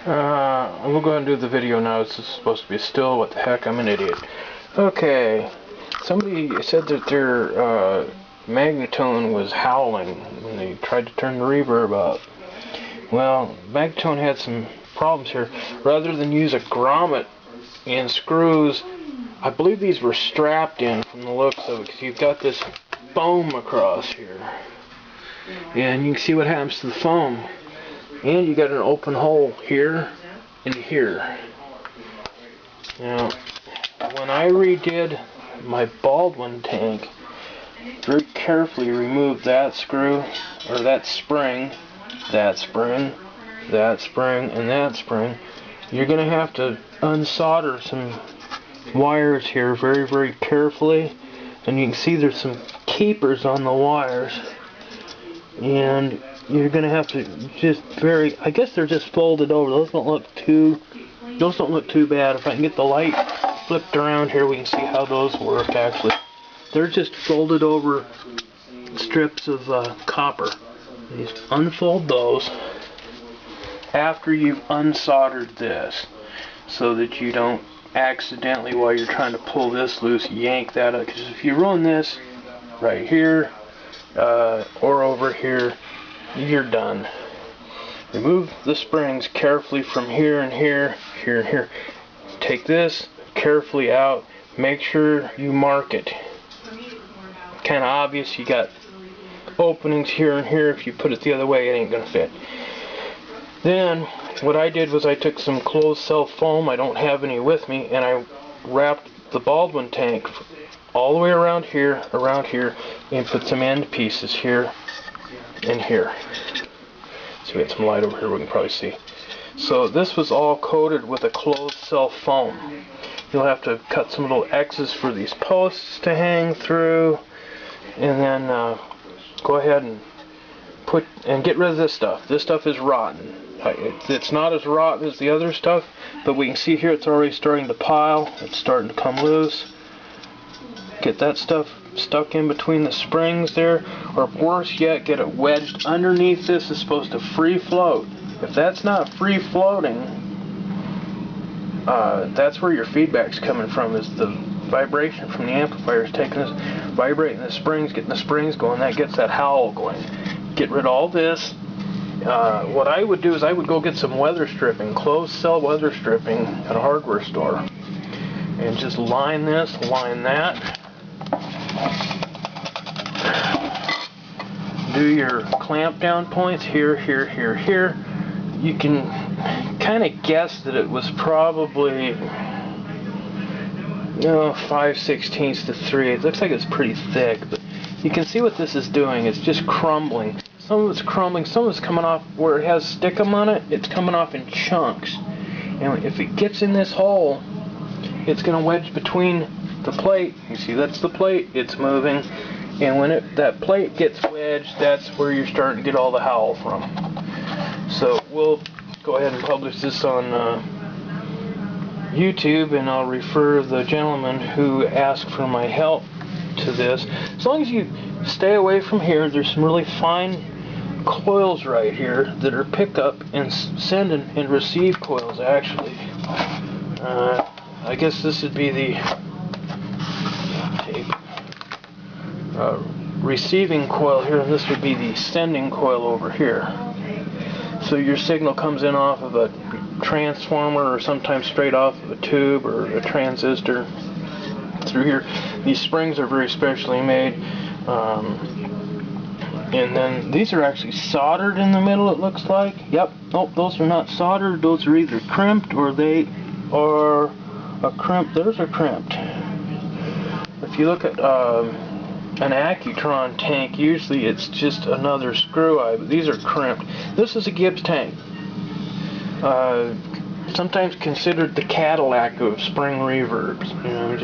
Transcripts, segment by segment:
We'll go ahead and do the video now. It's supposed to be still. What the heck? I'm an idiot. Okay. Somebody said that their Magnatone was howling when they tried to turn the reverb up. Well, Magnatone had some problems here. Rather than use a grommet and screws, I believe these were strapped in from the looks of it, because you've got this foam across here. And you can see what happens to the foam. And you got an open hole here and here. Now, when I redid my Baldwin tank, very carefully removed that screw, or that spring, that spring, that spring, and that spring. You're going to have to unsolder some wires here very, very carefully. And you can see there's some keepers on the wires. And you're going to have to just I guess they're just folded over. Those don't look too bad. If I can get the light flipped around here, we can see how those work actually. They're just folded over strips of copper. You just unfold those after you've unsoldered this, so that you don't accidentally, while you're trying to pull this loose, yank that up. Because if you run this right here or over here, you're done. Remove the springs carefully from here and here, here and here. Take this carefully out. Make sure you mark it. Kind of obvious, you got openings here and here. If you put it the other way, it ain't gonna fit. Then what I did was I took some closed cell foam, I don't have any with me, and I wrapped the Baldwin tank all the way around here, and put some end pieces here and here. So we got some light over here we can probably see. So this was all coated with a closed cell foam. You'll have to cut some little X's for these posts to hang through, and then go ahead and get rid of this stuff. This stuff is rotten. It's not as rotten as the other stuff, but we can see here it's already starting to pile. It's starting to come loose. Get that stuff stuck in between the springs there, or worse yet, get it wedged underneath this. It's supposed to free float. If that's not free floating, that's where your feedback's coming from, is the vibration from the amplifiers taking this, vibrating the springs, getting the springs going. That gets that howl going. Get rid of all this. What I would do is I would go get some weather stripping, closed cell weather stripping at a hardware store, and just line this, line that. Do your clamp down points here, here, here, here. You can kind of guess that it was probably 5/16 to 3/8. Looks like it's pretty thick, but you can see what this is doing. It's just crumbling. Some of it's crumbling, some of it's coming off where it has stickum on it. It's coming off in chunks. And if it gets in this hole, it's going to wedge between the plate. You see, that's the plate. It's moving. And when that plate gets wedged, that's where you're starting to get all the howl from. So we'll go ahead and publish this on YouTube, and I'll refer the gentleman who asked for my help to this. As long as you stay away from here, there's some really fine coils right here that are pickup and send and receive coils actually. I guess this would be the tape. Receiving coil here, and this would be the sending coil over here. So your signal comes in off of a transformer, or sometimes straight off of a tube or a transistor through here. These springs are very specially made, and then these are actually soldered in the middle, it looks like. Yep. Nope, those are not soldered. Those are either crimped or they are a crimp. Those are crimped. If you look at an Accutron tank, usually it's just another screw eye, but these are crimped. This is a Gibbs tank. Sometimes considered the Cadillac of spring reverbs. You know,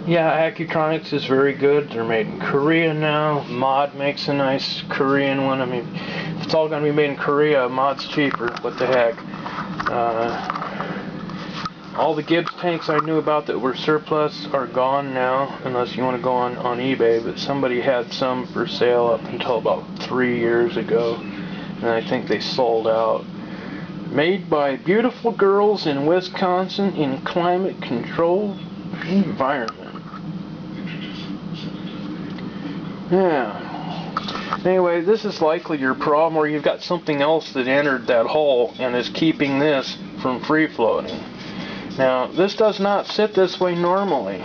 yeah, Accutronics is very good. They're made in Korea now. Mod makes a nice Korean one. I mean, if it's all going to be made in Korea, Mod's cheaper. What the heck? All the Gibbs tanks I knew about that were surplus are gone now, unless you want to go on eBay, but somebody had some for sale up until about 3 years ago, and I think they sold out. Made by beautiful girls in Wisconsin in climate-controlled environment. Yeah. Anyway, this is likely your problem, or you've got something else that entered that hole and is keeping this from free-floating. Now, this does not sit this way normally.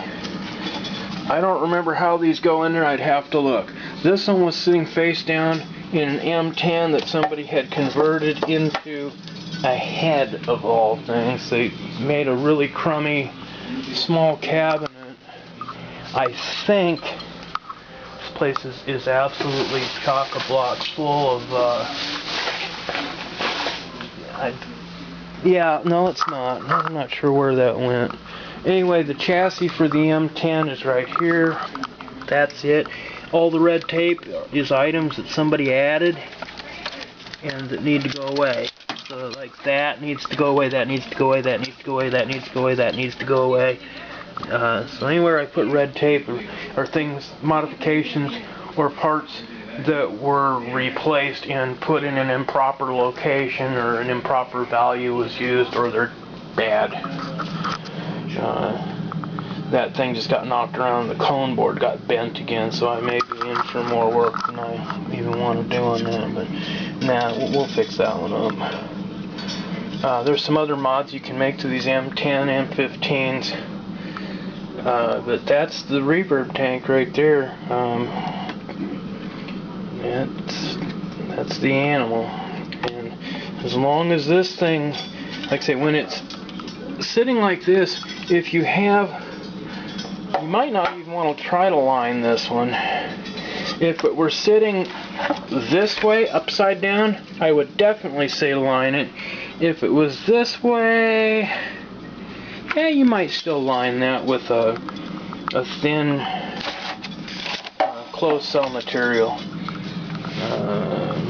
I don't remember how these go in there. I'd have to look. This one was sitting face down in an M10 that somebody had converted into a head of all things. They made a really crummy small cabinet. I think this place is absolutely chock-a-block full of yeah, no, it's not. I'm not sure where that went. Anyway, the chassis for the M10 is right here. That's it. All the red tape is items that somebody added and that need to go away. So like that needs to go away, that needs to go away, that needs to go away, that needs to go away, that needs to go away. So anywhere I put red tape or things, modifications or parts that were replaced and put in an improper location, or an improper value was used, or they're bad. That thing just got knocked around, the cone board got bent again, so I may be in for more work than I even want to do on that, but nah, we'll fix that one up. There's some other mods you can make to these M10, M15s, but that's the reverb tank right there. That's the animal, and as long as this thing, like I say, when it's sitting like this, if you might not even want to try to line this one. If it were sitting this way, upside down, I would definitely say line it. If it was this way, yeah, you might still line that with a thin closed cell material.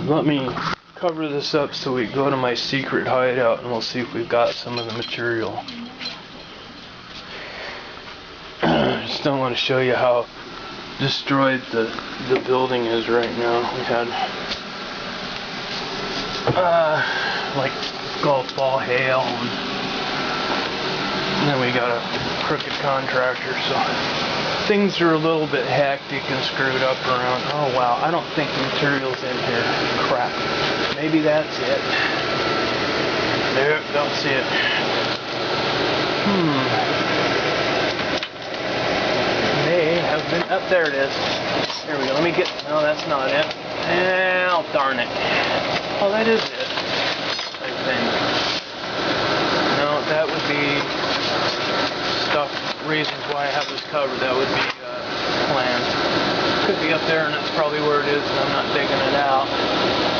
Let me cover this up so we go to my secret hideout and we'll see if we've got some of the material. I just don't want to show you how destroyed the building is right now. We had like golf ball hail, and then we got a crooked contractor, so things are a little bit hectic and screwed up around. Oh wow, I don't think the material's in here. Crap. Maybe that's it. Nope, don't see it. May have been, up there it is. There we go, let me get, no, that's not it. Oh, darn it. Oh, that is it, I think. No, that would be stuff, reasons why I have this covered. That would be planned. Could be up there, and that's probably where it is, and I'm not digging it out.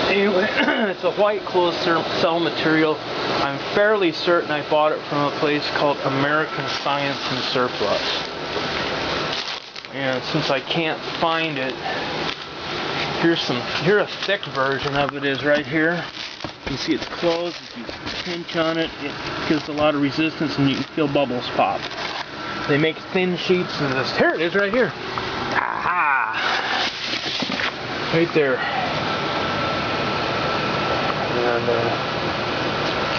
Anyway, it's a white closed cell material. I'm fairly certain I bought it from a place called American Science and Surplus. And since I can't find it, here a thick version of it is right here. You can see it's closed. If you pinch on it, it gives a lot of resistance, and you can feel bubbles pop. They make thin sheets of this. Here it is, right here. Aha! Right there. And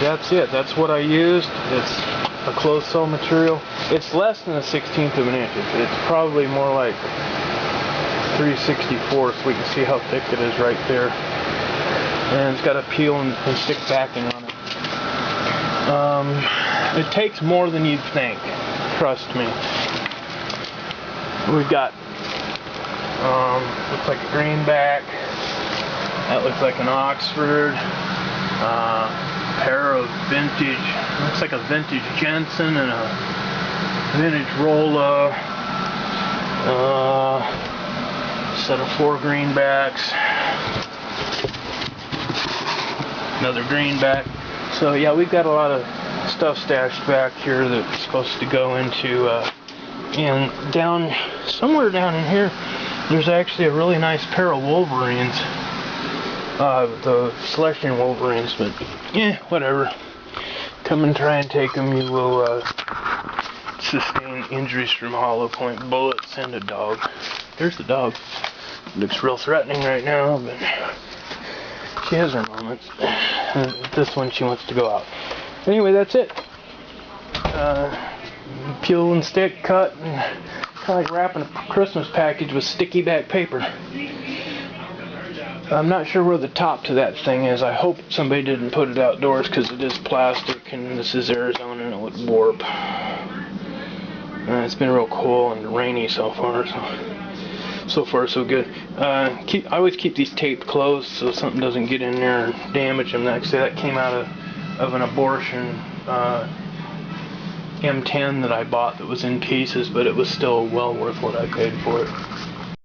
that's it. That's what I used. It's a closed cell material. It's less than a 1/16 of an inch. It's probably more like 3/64. We can see how thick it is right there. And it's got a peel and stick backing on it. It takes more than you'd think. Trust me. We've got looks like a greenback. That looks like an Oxford. Pair of vintage, looks like a vintage Jensen and a vintage Rolla. Set of 4 greenbacks. Another greenback. So yeah, we've got a lot of stuff stashed back here that's supposed to go into and down somewhere down in here there's actually a really nice pair of Wolverines, the Celestian Wolverines, but yeah, whatever. Come and try and take them, you will sustain injuries from hollow point bullets. And a dog. There's the dog. Looks real threatening right now, but She has her moments. This one she wants to go out. Anyway, that's it. Peel and stick, cut, and kind of like wrapping a Christmas package with sticky back paper. I'm not sure where the top to that thing is. I hope somebody didn't put it outdoors because it is plastic and this is Arizona and it would warp. It's been real cool and rainy so far, so far so good. I always keep these taped closed so something doesn't get in there and damage them. Actually, that came out of an abortion M10 that I bought that was in pieces, but it was still well worth what I paid for it.